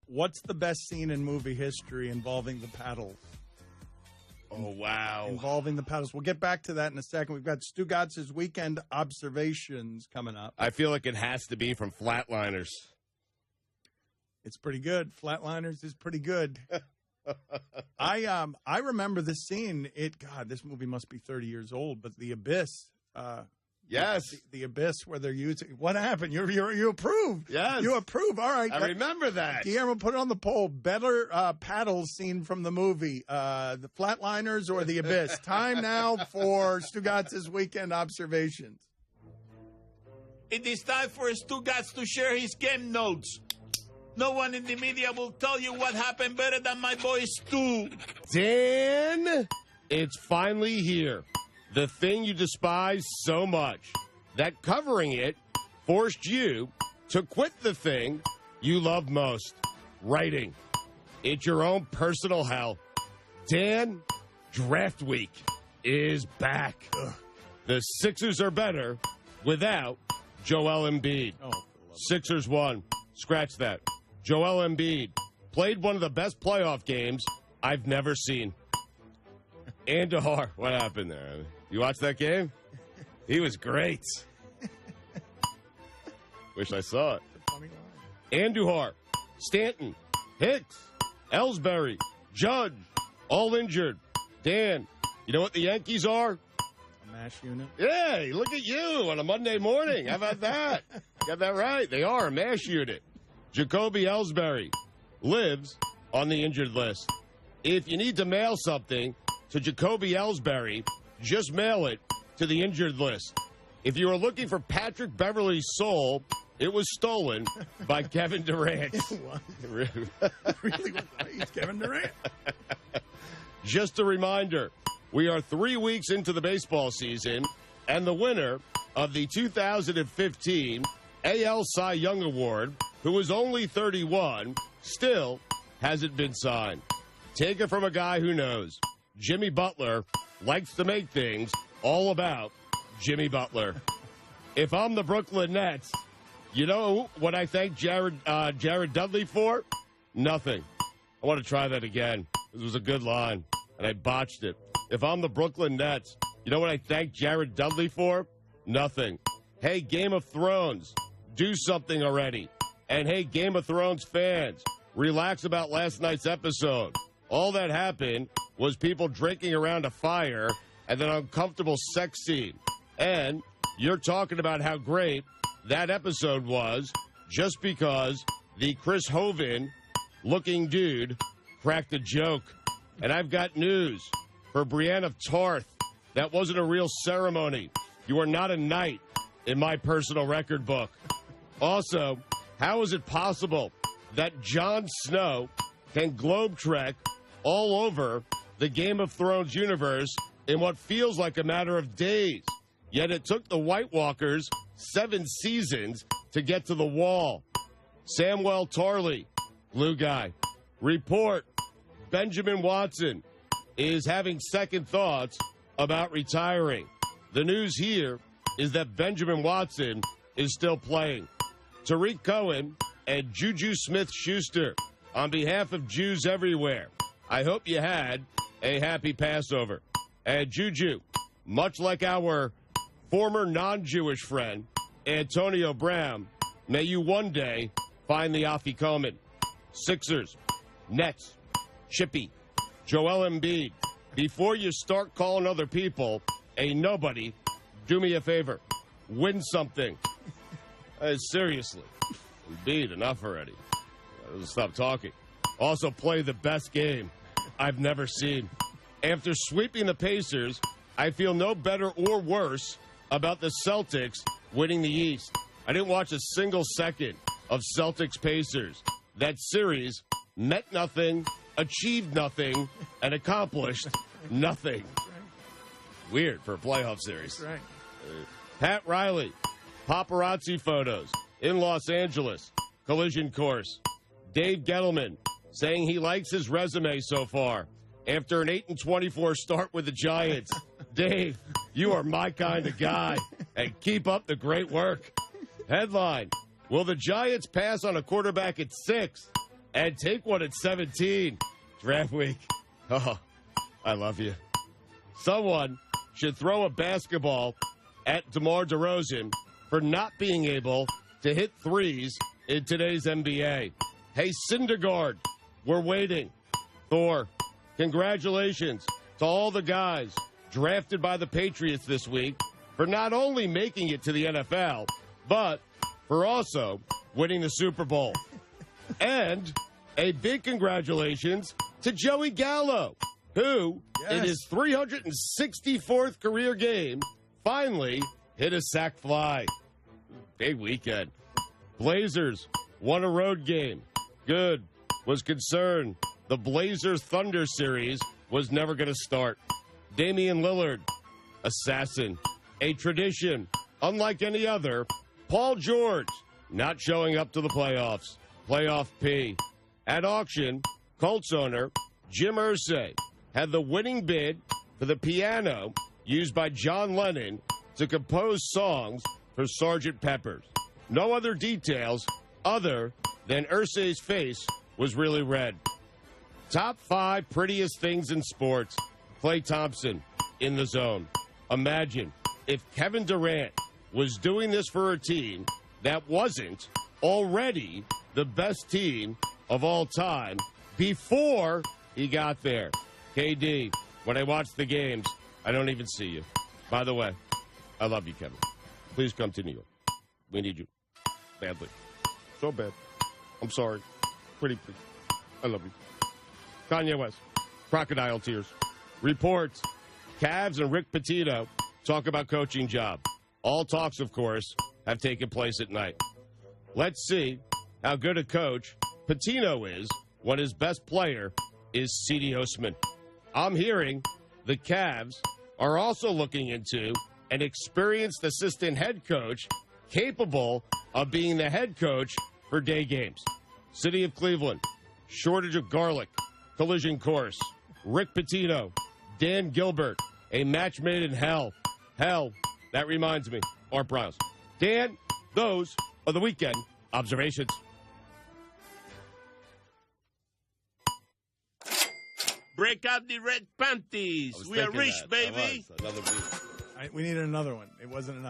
What's the best scene in movie history involving the paddles? Oh, wow. Involving the paddles. We'll get back to that in a second. We've got Stugotz's weekend observations coming up. I feel like it has to be from Flatliners. It's pretty good. Flatliners is pretty good. I remember this scene. God, this movie must be 30 years old, but The Abyss. Yes. The Abyss, where they're using... What happened? You approve. Yes. You approve. All right. I remember that. Guillermo, put it on the poll. Better paddles scene from the movie. The Flatliners or The Abyss? Time now for Stugotz's weekend observations. It is time for Stugotz to share his game notes. No one in the media will tell you what happened better than my boy Stu. Dan, it's finally here. The thing you despise so much, that covering it forced you to quit the thing you love most, writing. It's your own personal hell. Dan, draft week is back. The Sixers are better without Joel Embiid. Sixers won. Scratch that. Joel Embiid played one of the best playoff games I've never seen. Andahar, what happened there? You watched that game? He was great. Wish I saw it. Andujar, Stanton, Hicks, Ellsbury, Judge, all injured. Dan, you know what the Yankees are? A mash unit? Yeah, look at you on a Monday morning. How about that? Got that right. They are a mash unit. Jacoby Ellsbury lives on the injured list. If you need to mail something to Jacoby Ellsbury, just mail it to the injured list. If you were looking for Patrick Beverley's soul, it was stolen by Kevin Durant. It was. Really was. He's Kevin Durant. Just a reminder, we are 3 weeks into the baseball season, and the winner of the 2015 AL Cy Young Award, who was only 31, still hasn't been signed. Take it from a guy who knows. Jimmy Butler likes to make things all about Jimmy Butler. If I'm the Brooklyn Nets, you know what I thank Jared Dudley for? Nothing. I want to try that again. This was a good line, and I botched it. If I'm the Brooklyn Nets, you know what I thank Jared Dudley for? Nothing. Hey, Game of Thrones, do something already. And hey, Game of Thrones fans, relax about last night's episode. All that happened was people drinking around a fire and an uncomfortable sex scene. And you're talking about how great that episode was just because the Chris Hovan-looking dude cracked a joke. And I've got news for Brianna Tarth. That wasn't a real ceremony. You are not a knight in my personal record book. Also, how is it possible that Jon Snow can globe trek all over the Game of Thrones universe in what feels like a matter of days? Yet it took the White Walkers 7 seasons to get to the wall. Samwell Tarly, blue guy. Report, Benjamin Watson is having second thoughts about retiring. The news here is that Benjamin Watson is still playing. Tariq Cohen and Juju Smith-Schuster, on behalf of Jews everywhere, I hope you had a happy Passover. And Juju, much like our former non-Jewish friend, Antonio Brown, may you one day find the Afikomen. Sixers, Nets, Chippy, Joel Embiid. Before you start calling other people a nobody, do me a favor. Win something. Seriously. Embiid, enough already. Stop talking. Also play the best game I've never seen. After sweeping the Pacers, I feel no better or worse about the Celtics winning the East. I didn't watch a single second of Celtics-Pacers. That series meant nothing, achieved nothing, and accomplished nothing. Weird for a playoff series. Right. Pat Riley, paparazzi photos in Los Angeles, collision course. Dave Gettleman saying he likes his resume so far after an 8-24 start with the Giants. Dave, you are my kind of guy, and keep up the great work. Headline, will the Giants pass on a quarterback at 6 and take one at 17. Draft week. Oh, I love you. Someone should throw a basketball at DeMar DeRozan for not being able to hit threes in today's NBA. Hey, Syndergaard, we're waiting. Thor, congratulations to all the guys drafted by the Patriots this week for not only making it to the NFL, but for also winning the Super Bowl. And a big congratulations to Joey Gallo, who, in his 364th career game, finally hit a sack fly. Big weekend. Blazers won a road game. Good. Was concerned the Blazers-Thunder series was never going to start. Damian Lillard, assassin. A tradition, unlike any other. Paul George, not showing up to the playoffs. Playoff P. At auction, Colts owner Jim Irsay had the winning bid for the piano used by John Lennon to compose songs for Sgt. Pepper's. No other details other than Irsay's face was really red. Top 5 prettiest things in sports. Klay Thompson in the zone. Imagine if Kevin Durant was doing this for a team that wasn't already the best team of all time before he got there. KD, when I watch the games, I don't even see you. By the way, I love you, Kevin. Please come to New York. We need you. Badly. So bad. I'm sorry. Pretty please. I love you. Kanye West. Crocodile tears. Reports. Cavs and Rick Pitino talk about coaching job. All talks, of course, have taken place at night. Let's see how good a coach Pitino is when his best player is C.D. Osman. I'm hearing the Cavs are also looking into an experienced assistant head coach capable of being the head coach for day games. City of Cleveland, shortage of garlic, collision course, Rick Pitino, Dan Gilbert, a match made in hell. Hell, that reminds me, Art Browns. Dan, those are the weekend observations. Break out the red panties. We are rich, baby. We needed another one. It wasn't enough.